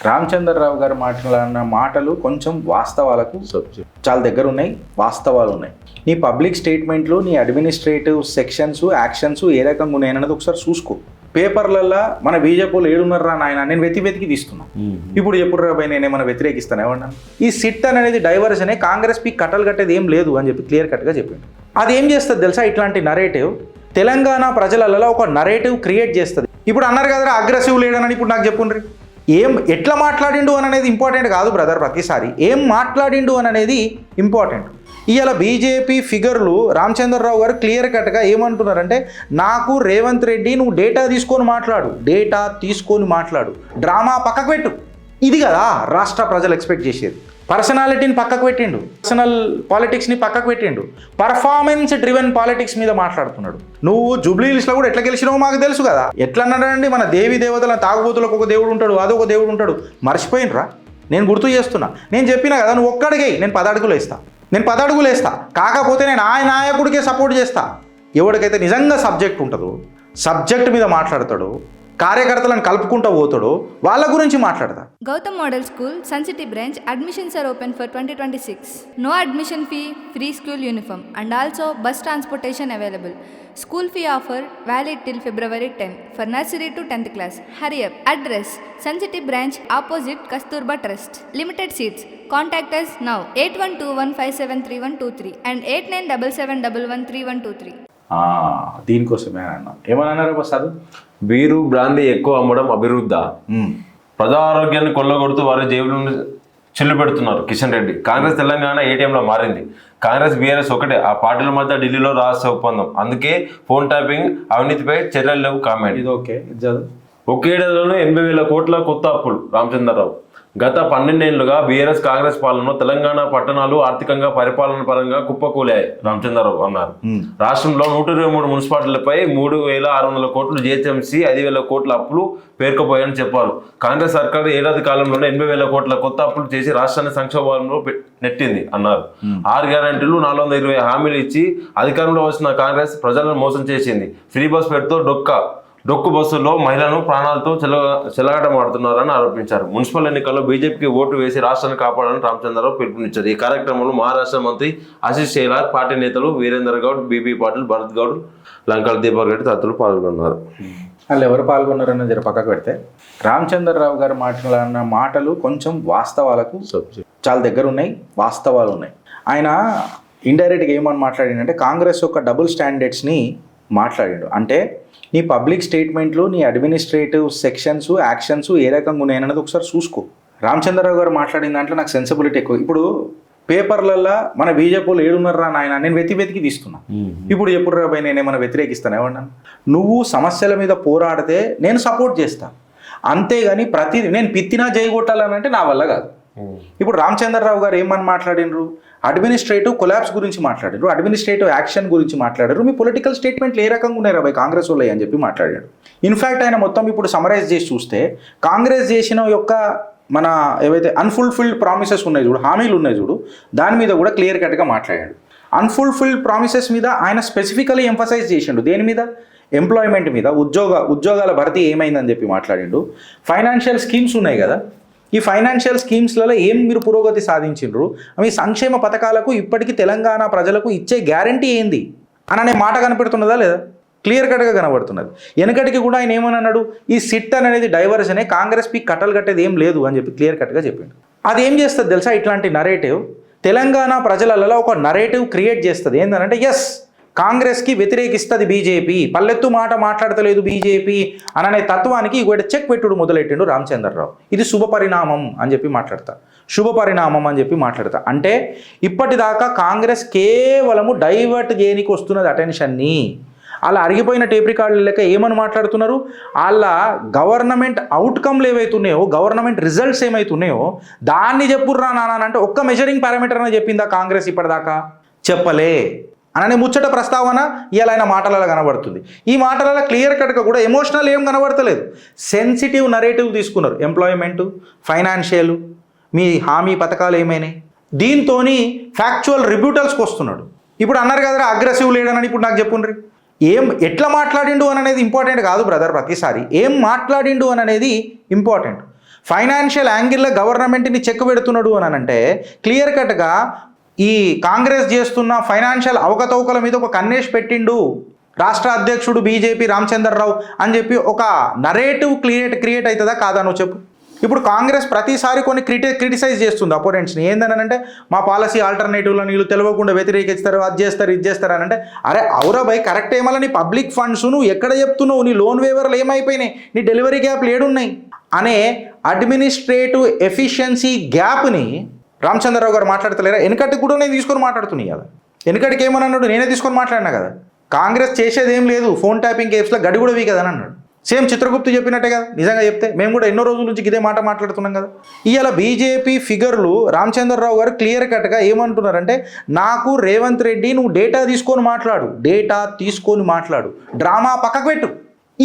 రామచంద్రరావు గారు మాట్లాడిన మాటలు కొంచెం వాస్తవాలకు చాలా దగ్గర ఉన్నాయి, వాస్తవాలు ఉన్నాయి. నీ పబ్లిక్ స్టేట్మెంట్లు, నీ అడ్మినిస్ట్రేటివ్ సెక్షన్స్, యాక్షన్స్ ఏ రకంగా ఉన్నాయన్నది ఒకసారి చూసుకో. పేపర్లల్లో మన బీజేపీలో ఏడున్నారా నాయన నేను వెతికి తీస్తున్నా. ఇప్పుడు ఎప్పుడు రాబాయి నేనేమన్నా వ్యతిరేకిస్తాను ఏమన్నా? ఈ సిట్ అనేది డైవర్షన్, కాంగ్రెస్ పీ కట్టలు కట్టేది ఏం లేదు అని చెప్పి క్లియర్ కట్గా చెప్పిండు. అది ఏం చేస్తుంది తెలుసా? ఇట్లాంటి నరేటివ్ తెలంగాణ ప్రజలలో ఒక నరేటివ్ క్రియేట్ చేస్తుంది. ఇప్పుడు అన్నారు కదా అగ్రెసివ్ లేడనని, ఇప్పుడు నాకు చెప్పుండ్రి ఎట్లా మాట్లాడిండు అని అనేది ఇంపార్టెంట్ కాదు బ్రదర్. ప్రతిసారి ఏం మాట్లాడిండు అని అనేది ఇంపార్టెంట్. ఇవాళ బీజేపీ ఫిగర్లు రామచంద్రరావు గారు క్లియర్ కట్గా ఏమంటున్నారంటే, నాకు రేవంత్ రెడ్డి నువ్వు డేటా తీసుకొని మాట్లాడు, డ్రామా పక్కకు పెట్టు. ఇది కదా రాష్ట్ర ప్రజలు ఎక్స్పెక్ట్ చేసేది. పర్సనాలిటీని పక్కకు పెట్టిండు, పర్సనల్ పాలిటిక్స్ని పక్కకు పెట్టిండు, పర్ఫార్మెన్స్ డ్రివెన్ పాలిటిక్స్ మీద మాట్లాడుతున్నాడు. నువ్వు జూబ్లీ హిల్స్లో కూడా ఎట్లా గెలిచినావో మాకు తెలుసు కదా. ఎట్లా అన్నాడండి, మన దేవి దేవతల తాగుబోతులకు ఒక దేవుడు ఉంటాడు, అదొక దేవుడు ఉంటాడు. మర్చిపోయినరా? నేను గుర్తు చేస్తున్నా. నేను చెప్పినా కదా, నువ్వు ఒక్కడిగే నేను 10 అడుగులు వేస్తా. కాకపోతే నేను ఆయన నాయకుడికే సపోర్ట్ చేస్తా. ఎవరికైతే నిజంగా సబ్జెక్ట్ ఉంటుందో, సబ్జెక్ట్ మీద మాట్లాడతాడో, కార్యకర్తలను కలుపుకుంటూ పోతాడో వాళ్ళ గురించి మాట్లాడతా. Gautam model school sun city branch admissions are open for 2026. No admission fee, free school uniform and also bus transportation available. School fee offer valid till February 10 for nursery to 10th class. Hurry up. Address: Sun City branch opposite Kasturba Trust. Limited seats. Contact us now 8121573123 and 8977113123. దీనికోసమే అన్నా. ఏమన్నారు Prasad? Beer brandy ఎక్కువ అమ్మడం అభివృద్ధి, ప్రజా ఆరోగ్యాన్ని కొల్లగొడుతూ వారి జేబులను చిల్లు పెడుతున్నారు కిషన్ రెడ్డి. కాంగ్రెస్ తెలంగాణ ఏటీఎంలో మారింది. కాంగ్రెస్ బీఆర్ఎస్ ఒకటే, ఆ పార్టీల మధ్య ఢిల్లీలో రహస్య ఒప్పందం. అందుకే ఫోన్ ట్యాపింగ్ అవినీతిపై చర్యలు లేవు. కామెంట్. ఇది ఓకే. ఒకేడాదిలోనే 80,000 కోట్ల కొత్త అప్పులు. రామచంద్రరావు: గత 12 ఏళ్లుగా బీఆర్ఎస్ కాంగ్రెస్ పాలనలో తెలంగాణ పట్టణాలు ఆర్థికంగా పరిపాలన పరంగా కుప్పకూలాయి. రామచంద్రరావు అన్నారు. రాష్ట్రంలో 123 మున్సిపాలిటీలపై 3,600 కోట్లు, జీహెచ్ఎంసీ 5,000 కోట్ల అప్పులు పేర్కొపోయాయని చెప్పారు. కాంగ్రెస్ సర్కారు ఏడాది కాలంలోనే 80,000 కోట్ల కొత్త అప్పులు చేసి రాష్ట్రాన్ని సంక్షోభంలో నెట్టింది అన్నారు. 6 గ్యారంటీలు, 420 హామీలు ఇచ్చి అధికారంలో వచ్చిన కాంగ్రెస్ ప్రజలను మోసం చేసింది. ఫ్రీ బస్ పెడుతూ డొక్కు బస్సుల్లో మహిళలను ప్రాణాలతో చెలగాటమాడుతున్నారని ఆరోపించారు. మున్సిపల్ ఎన్నికల్లో బీజేపీకి ఓటు వేసి రాష్ట్రాన్ని కాపాడాలని రామచంద్రరావు పిలుపునిచ్చారు. ఈ కార్యక్రమంలో మహారాష్ట్ర మంత్రి ఆశీష్ షేలార్, పార్టీ నేతలు వీరేందర్ గౌడ్, బీబీ పాటిల్, భరత్ గౌడ్, లంకల దీపక్ రెడ్డి తదితరులు పాల్గొన్నారు. వాళ్ళు ఎవరు పాల్గొన్నారని జర పక్కకు పెడితే, రామచంద్రరావు గారు మాట్లాడిన మాటలు కొంచెం వాస్తవాలకు చాలా దగ్గర ఉన్నాయి, వాస్తవాలు ఉన్నాయి. ఆయన ఇండైరెక్ట్గా ఏమని మాట్లాడిందంటే, కాంగ్రెస్ యొక్క డబుల్ స్టాండర్డ్స్ని మాట్లాడిండు. అంటే నీ పబ్లిక్ స్టేట్మెంట్లు, నీ అడ్మినిస్ట్రేటివ్ సెక్షన్స్, యాక్షన్స్ ఏ రకంగా ఉన్నాయన్నది ఒకసారి చూసుకో. రామచంద్రరావు గారు మాట్లాడిన దాంట్లో నాకు సెన్సిబిలిటీ ఎక్కువ. ఇప్పుడు పేపర్లల్లో మన బీజేపీలో ఏడున్నారా నాయన నేను వెతికి తీస్తున్నా. ఇప్పుడు ఎప్పుడు రాబాయి నేనేమన్నా వ్యతిరేకిస్తాను ఏమన్నా? నువ్వు సమస్యల మీద పోరాడితే నేను సపోర్ట్ చేస్తాను, అంతేగాని ప్రతిదీ నేను పిత్తినా జయగొట్టాలనంటే నా వల్ల కాదు. ఇప్పుడు రామచంద్రరావు గారు ఏమని మాట్లాడినరు? అడ్మినిస్ట్రేటివ్ కొలాప్స్ గురించి మాట్లాడారు, అడ్మినిస్ట్రేటివ్ యాక్షన్ గురించి మాట్లాడారు. మీ పొలిటికల్ స్టేట్మెంట్లు ఏ రకంగా ఉన్నాయి రాబాయి కాంగ్రెస్ వాళ్ళే అని చెప్పి మాట్లాడాడు. ఇన్ఫ్యాక్ట్ ఆయన మొత్తం ఇప్పుడు సమరైజ్ చేసి చూస్తే, కాంగ్రెస్ చేసిన యొక్క మన ఏవైతే అన్ఫుల్ఫిల్డ్ ప్రామిసెస్ ఉన్నాయి చూడు, హామీలు ఉన్నాయి చూడు, దాని మీద కూడా క్లియర్ కట్గా మాట్లాడాడు. అన్ఫుల్ఫిల్డ్ ప్రామిసెస్ మీద ఆయన స్పెసిఫికలీ ఎంఫసైజ్ చేసిండు. దేని మీద? ఎంప్లాయ్మెంట్ మీద, ఉద్యోగాల భర్తీ ఏమైందని చెప్పి మాట్లాడిండు. ఫైనాన్షియల్ స్కీమ్స్ ఉన్నాయి కదా, ఈ ఫైనాన్షియల్ స్కీమ్స్లలో ఏం మీరు పురోగతి సాధించిండ్రు, మీ సంక్షేమ పథకాలకు ఇప్పటికీ తెలంగాణ ప్రజలకు ఇచ్చే గ్యారంటీ ఏంది అనే మాట కనపడుతున్నదా లేదా? క్లియర్ కట్గా కనబడుతున్నది. వెనకటికి కూడా ఆయన ఏమన్నాడు, ఈ సిట్ అనేది డైవర్షన్, కాంగ్రెస్ పీ కట్టలు కట్టేది ఏం లేదు అని చెప్పి క్లియర్ కట్గా చెప్పిండు. అది ఏం చేస్తుంది తెలుసా? ఇట్లాంటి నరేటివ్ తెలంగాణ ప్రజలలో ఒక నరేటివ్ క్రియేట్ చేస్తుంది. ఏంటంటే, ఎస్ కాంగ్రెస్కి వ్యతిరేకిస్తుంది బీజేపీ, పల్లెత్తు మాట మాట్లాడతలేదు బీజేపీ అనే తత్వానికి ఇక చెక్ పెట్టుడు మొదలెట్టిండు రామచంద్రరావు. ఇది శుభపరిణామం అని చెప్పి మాట్లాడతా. అంటే ఇప్పటిదాకా కాంగ్రెస్ కేవలము డైవర్ట్ చేయనికి వస్తున్నది అటెన్షన్ని. అలా అరిగిపోయిన టేప్ రికార్డుల లెక్క ఏమని మాట్లాడుతున్నారు? వాళ్ళ గవర్నమెంట్ అవుట్కమ్లు ఏవైతున్నాయో, గవర్నమెంట్ రిజల్ట్స్ ఏమైతున్నాయో దాన్ని చెప్పుర్రా నాన్న అంటే ఒక్క మెజరింగ్ పారామీటర్ అని చెప్పిందా కాంగ్రెస్? ఇప్పటిదాకా చెప్పలే అననే ముచ్చట ప్రస్తావన ఇవాళ ఆయన మాటలలో కనబడుతుంది. ఈ మాటలలో క్లియర్ కట్గా కూడా ఎమోషనల్ ఏం కనబడతలేదు, సెన్సిటివ్ నరేటివ్ తీసుకున్నారు. ఎంప్లాయ్మెంటు, ఫైనాన్షియల్, మీ హామీ పథకాలు ఏమైనాయి, దీంతో ఫ్యాక్చువల్ రిబ్యూటల్స్కి వస్తున్నాడు. ఇప్పుడు అన్నారు కదా అగ్రెసివ్ లేడనని, ఇప్పుడు నాకు చెప్పుండ్రి ఎట్లా మాట్లాడిండు అని అనేది ఇంపార్టెంట్ కాదు బ్రదర్. ప్రతిసారి ఏం మాట్లాడిండు అని అనేది ఇంపార్టెంట్. ఫైనాన్షియల్ యాంగిల్లో గవర్నమెంట్ని చెక్ పెడుతున్నాడు అని అంటే క్లియర్ కట్గా ఈ కాంగ్రెస్ చేస్తున్న ఫైనాన్షియల్ అవకతవకల మీద ఒక కన్నేసి పెట్టిండు రాష్ట్ర అధ్యక్షుడు బీజేపీ రామచంద్రరావు అని చెప్పి ఒక నరేటివ్ క్రియేట్ అవుతుందా కాదా నువ్వు చెప్పు. ఇప్పుడు కాంగ్రెస్ ప్రతిసారి కొన్ని క్రిటిసైజ్ చేస్తుంది అపోనెంట్స్ని. ఏందనంటే మా పాలసీ ఆల్టర్నేటివ్లో నీళ్ళు తెలియకుండా వ్యతిరేకిస్తారు, అది చేస్తారు ఇది చేస్తారు అని అంటే అరే అవురా భయ్ కరెక్ట్ ఏమలా నీ పబ్లిక్ ఫండ్స్ నువ్వు ఎక్కడ చెప్తున్నావు, నీ లోన్ వేవర్లు ఏమైపోయినాయి, నీ డెలివరీ గ్యాప్లు ఏడున్నాయి అనే అడ్మినిస్ట్రేటివ్ ఎఫిషియన్సీ గ్యాప్ని రామచంద్రరావు గారు మాట్లాడతలేరా? వెనకటికి కూడా నేను తీసుకొని మాట్లాడుతున్నాయి కదా. వెనకటికి ఏమని అన్నాడు, నేనే తీసుకొని మాట్లాడినా కదా. కాంగ్రెస్ చేసేది ఏం లేదు, ఫోన్ ట్యాపింగ్ యాప్స్లో గడి కూడా వీకదని అన్నాడు. సేమ్ చిత్రగుప్తు చెప్పినట్టే కదా. నిజంగా చెప్తే మేము కూడా ఎన్నో రోజుల నుంచి ఇదే మాట మాట్లాడుతున్నాం కదా. ఇవాళ బీజేపీ ఫిగర్లు రామచంద్రరావు గారు క్లియర్ కట్గా ఏమంటున్నారంటే నాకు రేవంత్ రెడ్డి నువ్వు డేటా తీసుకొని మాట్లాడు, డ్రామా పక్కకు పెట్టు.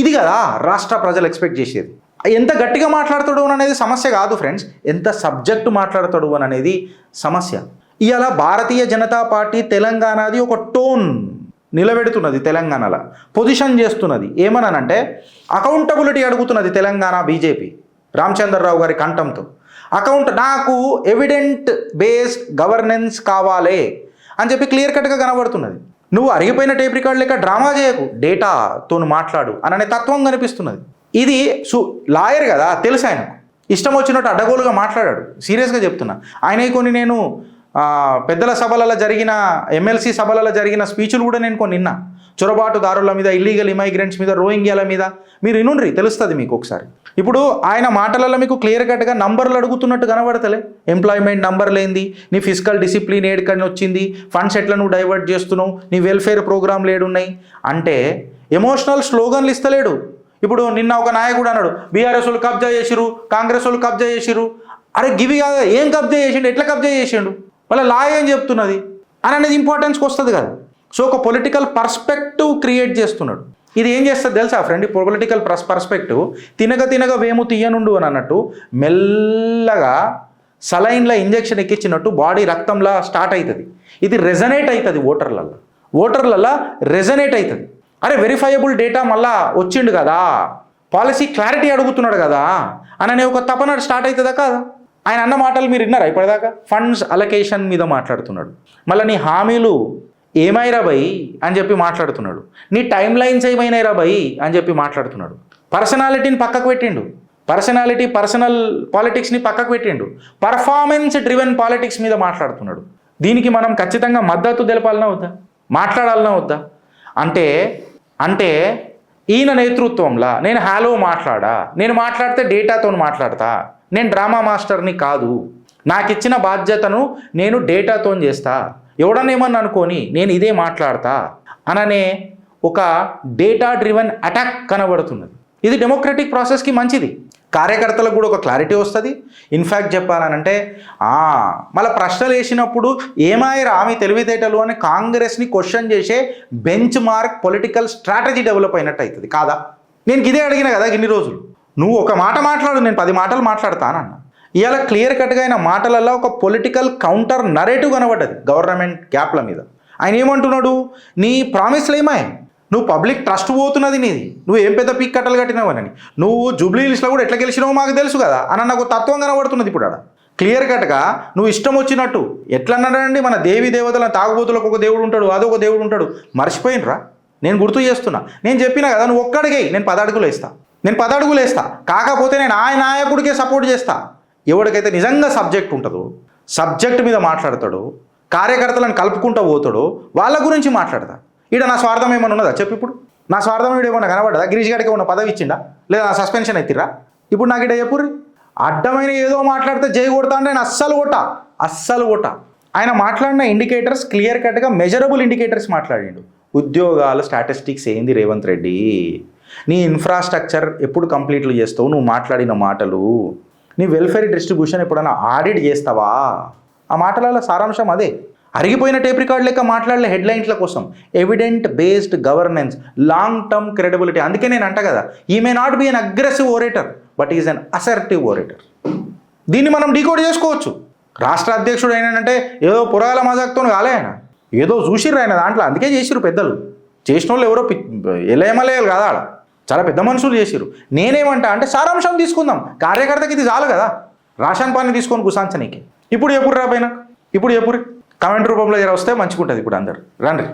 ఇది కదా రాష్ట్ర ప్రజలు ఎక్స్పెక్ట్ చేసేది. ఎంత గట్టిగా మాట్లాడతాడు అని అనేది సమస్య కాదు ఫ్రెండ్స్, ఎంత సబ్జెక్టు మాట్లాడతాడు అని అనేది సమస్య. ఇవాళ భారతీయ జనతా పార్టీ తెలంగాణది ఒక టోన్ నిలబెడుతున్నది, తెలంగాణలో పొజిషన్ చేస్తున్నది. ఏమనంటే అకౌంటబిలిటీ అడుగుతున్నది తెలంగాణ బీజేపీ రామచంద్రరావు గారి కంఠంతో. నాకు ఎవిడెంట్ బేస్డ్ గవర్నెన్స్ కావాలి అని చెప్పి క్లియర్ కట్గా కనబడుతున్నది. నువ్వు అరిగిపోయిన టేప్ రికార్డ్ లెక్క డ్రామా చేయకు, డేటాతో మాట్లాడు అనే తత్వం కనిపిస్తున్నది. ఇది లాయర్ కదా, తెలుసు ఆయనకు. ఇష్టం వచ్చినట్టు అడ్డగోలుగా మాట్లాడాడు. సీరియస్గా చెప్తున్నా. ఆయన కొన్ని నేను పెద్దల సభలలో జరిగిన ఎమ్మెల్సీ సభలలో జరిగిన స్పీచ్లు కూడా నేను కొన్ని విన్నా. చొరబాటుదారుల మీద, ఇల్లీగల్ ఇమైగ్రెంట్స్ మీద, రోహింగ్యాల మీద మీరు వినుండ్రి, తెలుస్తుంది మీకు ఒకసారి. ఇప్పుడు ఆయన మాటలలో మీకు క్లియర్ కట్గా నంబర్లు అడుగుతున్నట్టు కనబడతలే. ఎంప్లాయ్మెంట్ నంబర్ లేనిది, నీ ఫిజికల్ డిసిప్లిన్ ఏడుకని వచ్చింది, ఫండ్స్ ఎట్లా నువ్వు డైవర్ట్ చేస్తున్నావు, నీ వెల్ఫేర్ ప్రోగ్రాంలు ఏడున్నాయి అంటే ఎమోషనల్ స్లోగన్లు ఇస్తలేడు. ఇప్పుడు నిన్న ఒక నాయకుడు అన్నాడు బీఆర్ఎస్ వాళ్ళు కబ్జా చేసిరు, కాంగ్రెస్ వాళ్ళు కబ్జా చేసిరు. అరే గివి కాదు, ఏం కబ్జా చేసిండు, ఎట్లా కబ్జా చేసిండు, వాళ్ళ లా ఏం చెప్తున్నది అని అనేది ఇంపార్టెన్స్కి వస్తుంది కదా. సో ఒక పొలిటికల్ పర్స్పెక్టివ్ క్రియేట్ చేస్తున్నాడు. ఇది ఏం చేస్తుంది తెలుసా ఫ్రెండ్, ఈ పొలిటికల్ పర్స్పెక్టివ్ తినగ వేము తీయనుండు అని అన్నట్టు మెల్లగా సలైన్ల ఇంజెక్షన్ ఎక్కించినట్టు బాడీ రక్తంలా స్టార్ట్ అవుతుంది. ఇది రెజనేట్ అవుతుంది ఓటర్లల్లో రెజనేట్ అవుతుంది. అరే వెరిఫైయబుల్ డేటా మళ్ళా వచ్చిండు కదా, పాలసీ క్లారిటీ అడుగుతున్నాడు కదా అనే ఒక తపన స్టార్ట్ అవుతుందా కాదా. ఆయన అన్న మాటలు మీరు విన్నారా ఇప్పటిదాకా? ఫండ్స్ అలొకేషన్ మీద మాట్లాడుతున్నాడు. మళ్ళీ నీ హామీలు ఏమైరా భయ్ అని చెప్పి మాట్లాడుతున్నాడు. నీ టైం లైన్స్ ఏమైనాయిరా భయ్ అని చెప్పి మాట్లాడుతున్నాడు. పర్సనాలిటీని పక్కకు పెట్టిండు, పర్సనల్ పాలిటిక్స్ని పక్కకు పెట్టిండు. పర్ఫార్మెన్స్ డ్రివెన్ పాలిటిక్స్ మీద మాట్లాడుతున్నాడు. దీనికి మనం ఖచ్చితంగా మద్దతు తెలపాలన్నా వద్దా, మాట్లాడాలన్నా వద్దా? అంటే ఈయన నేతృత్వంలో నేను నేను మాట్లాడితే డేటాతో మాట్లాడతా, నేను డ్రామా మాస్టర్ని కాదు, నాకు ఇచ్చిన బాధ్యతను నేను డేటాతో చేస్తా, ఎవడనేమని అనుకొని నేను ఇదే మాట్లాడతా అననే ఒక డేటా డ్రివెన్ అటాక్ కనబడుతున్నది. ఇది డెమోక్రటిక్ ప్రాసెస్కి మంచిది. కార్యకర్తలకు కూడా ఒక క్లారిటీ వస్తుంది. ఇన్ఫ్యాక్ట్ చెప్పాలనంటే మళ్ళీ ప్రశ్నలు వేసినప్పుడు ఏమాయరా ఆమె తెలివితేటలు అని కాంగ్రెస్ని క్వశ్చన్ చేసే bench mark political strategy develop అయినట్టు అవుతుంది కాదా. నేను ఇదే అడిగిన కదా ఇన్ని రోజులు, నువ్వు ఒక మాట మాట్లాడు, నేను 10 మాటలు మాట్లాడతానన్న. ఇవాళ క్లియర్ కట్గా అయిన మాటలలో ఒక పొలిటికల్ కౌంటర్ నరేటివ్ కనబడ్డది గవర్నమెంట్ గ్యాప్ల మీద. ఆయన ఏమంటున్నాడు, నీ ప్రామిస్లు ఏమాయి, నువ్వు పబ్లిక్ ట్రస్ట్ పోతున్నది నీది, నువ్వు ఏం పెద్ద పీక్ కట్టలు కట్టినావని, నువ్వు జూబ్లీ హిల్స్లో కూడా ఎట్లా గెలిచినావో మాకు తెలుసు కదా అని నాకు తత్వం కనబడుతున్నది. ఇప్పుడు ఆడ క్లియర్ కట్గా నువ్వు ఇష్టం వచ్చినట్టు ఎట్లా అన్నాడండి, మన దేవి దేవతల తాగుబోతులకు ఒక దేవుడు ఉంటాడు, అదొక దేవుడు ఉంటాడు, మర్చిపోయినరా? నేను గుర్తు చేస్తున్నా, నేను చెప్పినా కదా నువ్వు ఒక్కడిగే నేను 10 అడుగులు వేస్తా, కాకపోతే నేను ఆ నాయకుడికే సపోర్ట్ చేస్తా. ఎవరికైతే నిజంగా సబ్జెక్ట్ ఉంటుందో, సబ్జెక్ట్ మీద మాట్లాడతాడో, కార్యకర్తలను కలుపుకుంటూ పోతాడో వాళ్ళ గురించి మాట్లాడతా. ఈడ నా స్వార్థం ఏమైనా ఉన్నదా చెప్పు. ఇప్పుడు నా స్వార్థం వీడు ఏమన్నా కనబడ్డా? గిరీష్ గారికి ఏమన్నా పదవి ఇచ్చిండా, లేదా నా సస్పెన్షన్ ఎత్తిరా? ఇప్పుడు నాకు ఇడ చెప్పుర్రి. అడ్డమైన ఏదో మాట్లాడితే జై కొడతా అంటే నేను అస్సలు కొట్ట. ఆయన మాట్లాడిన ఇండికేటర్స్ క్లియర్ కట్గా మెజరబుల్ ఇండికేటర్స్ మాట్లాడిండు. ఉద్యోగాల స్టాటిస్టిక్స్ ఏంది రేవంత్ రెడ్డి, నీ ఇన్ఫ్రాస్ట్రక్చర్ ఎప్పుడు కంప్లీట్లు చేస్తావు, నువ్వు మాట్లాడిన మాటలు, నీ వెల్ఫేర్ డిస్ట్రిబ్యూషన్ ఎప్పుడైనా ఆడిట్ చేస్తావా? ఆ మాటల సారాంశం అదే. అరిగిపోయిన టేప్ రికార్డ్ లెక్క మాట్లాడలే హెడ్లైన్స్ల కోసం. Evident based governance, long term credibility. అందుకే నేను అంట కదా, he may not be an aggressive orator but is an assertive orator. దీన్ని మనం డీకోడ్ చేసుకోవచ్చు. రాష్ట్ర అధ్యక్షుడు అయినంటే ఏదో పురాల మజాక్తో కాలే, ఆయన ఏదో చూసిర్రు ఆయన దాంట్లో, అందుకే చేసిర్రు పెద్దలు. చేసిన వాళ్ళు ఎవరో ఎలయమలేయాలి కదా ఆడ. చాలా పెద్ద మనుషులు చేసిరు. నేనేమంటా అంటే సారాంశం తీసుకుందాం, కార్యకర్తకి ఇది చాలు కదా, రాషన్ పాన్ని తీసుకొని కుసాంచనీకి. ఇప్పుడు ఎప్పుడు రా పైన, ఇప్పుడు ఎప్పుడు కామెంట్ రూపంలో జర వస్తే మంచిగా ఉంటుంది. ఇప్పుడు అందరు రండి.